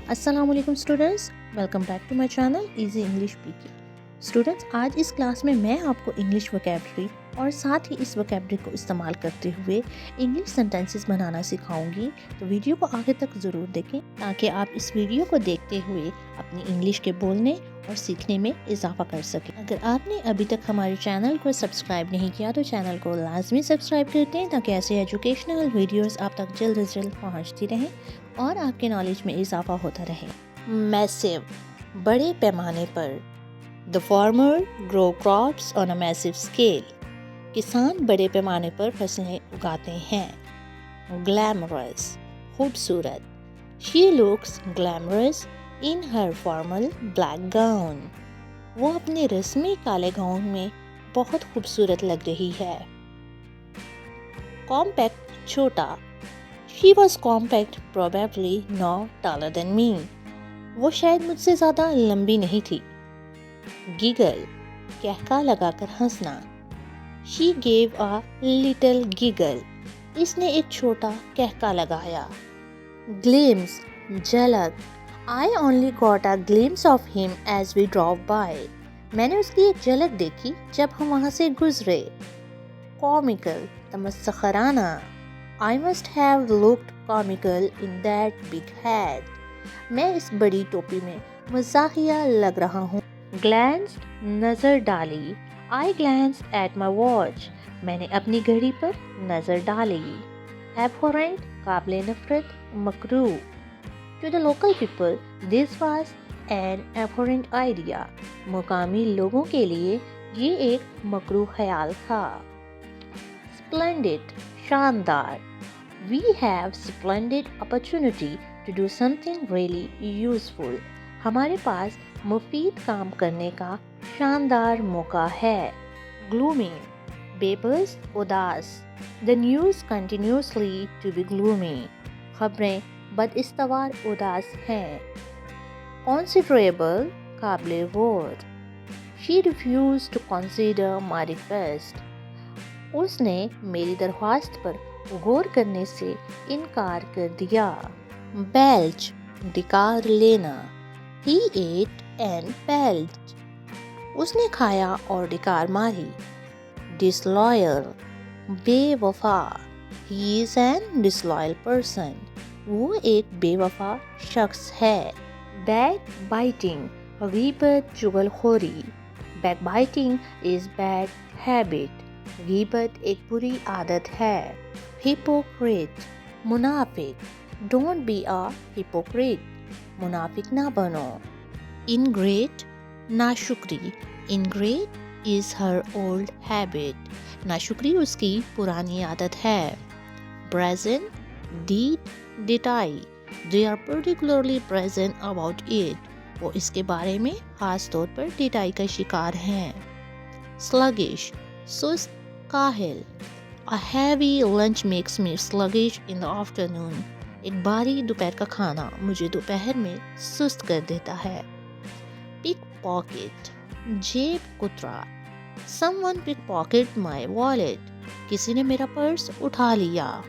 السلام علیکم students, welcome back to my channel easy English speaking. Students, آج اس کلاس میں آپ کو انگلش ووکیبلری اور ساتھ ہی اس ووکیبلری کو استعمال کرتے ہوئے انگلش سینٹینسز بنانا سکھاؤں گی، تو ویڈیو کو آگے تک ضرور دیکھیں تاکہ آپ اس ویڈیو کو دیکھتے ہوئے اپنی انگلش کے بولنے اور سیکھنے میں اضافہ کر سکیں۔ اگر آپ نے ابھی تک ہمارے چینل کو سبسکرائب نہیں کیا تو چینل کو لازمی سبسکرائب کرتے ہیں تاکہ ایسے ایجوکیشنل ویڈیوز آپ تک جلد از جلد پہنچتی رہیں اور آپ کے نالج میں اضافہ ہوتا رہے۔ میسو، بڑے پیمانے پر۔ The farmer grow crops on a massive scale. کسان بڑے پیمانے پر فصلیں اگاتے ہیں۔ Glamorous، خوبصورت۔ She looks glamorous in her formal black gown. وہ اپنے رسمی کالے گاؤن میں بہت خوبصورت لگ رہی ہے۔ Compact، چھوٹا۔ She was compact, probably not taller than me. وہ شاید مجھ سے زیادہ لمبی نہیں تھی۔ Giggle، کہکا لگا کر ہنسنا۔ She gave a little giggle. اس نے ایک چھوٹا کہکا لگایا۔ Glimpse، جھلک۔ I only got a glimpse of him as we drove by. میں نے اس کی ایک جھلک دیکھی جب ہم وہاں سے گزرے۔ Comical، تمسخرانہ۔ I must have looked comical in that big hat. میں اس بڑی ٹوپی میں مزاحیہ لگ رہا ہوں۔ Glanced، نظر ڈالی۔ I glanced at my watch. میں نے اپنی گھڑی پر نظر ڈالی۔ Abhorrent، قابل نفرت، مکروہ۔ To the local people, this was an abhorrent idea. مقامی لوگوں کے لیے یہ ایک مکروہ خیال تھا۔ Splendid، شاندار۔ We have splendid opportunity to do something really useful. ہمارے پاس مفید کام کرنے کا شاندار موقع ہے۔ Gloomy، بے بس، اداس۔ The news continuously to be gloomy. خبریں بداستوار اداس ہیں۔ Considerable، قابل غور۔ She refused to consider my request. اس نے میری درخواست پر غور کرنے سے انکار کر دیا۔ Belch، ڈکار لینا۔ He ate and belched. اس نے کھایا اور ڈکار ماری۔ Disloyal، بے وفا۔ He is an disloyal person. وہ ایک بے وفا شخص ہے۔ Backbiting، غیبت، چغل خوری۔ Backbiting is bad habit. غیبت ایک بری عادت ہے۔ Hypocrite، منافق۔ Don't be a hypocrite. منافق نہ بنو۔ Ingrate، ناشکری۔ Ingrate is her old habit. ناشکری اس کی پرانی عادت ہے۔ Brazen، ڈیٹ، ڈٹائی۔ They are particularly brazen about it. وہ اس کے بارے میں خاص طور پر ڈٹائی کا شکار ہیں۔ Sluggish، سست، کاہل۔ A heavy lunch makes me sluggish in the afternoon. ایک بھاری دوپہر کا کھانا مجھے دوپہر میں سست کر دیتا ہے۔ Pickpocket، جیب کترا۔ Someone pickpocketed my wallet. کسی نے میرا پرس اٹھا لیا۔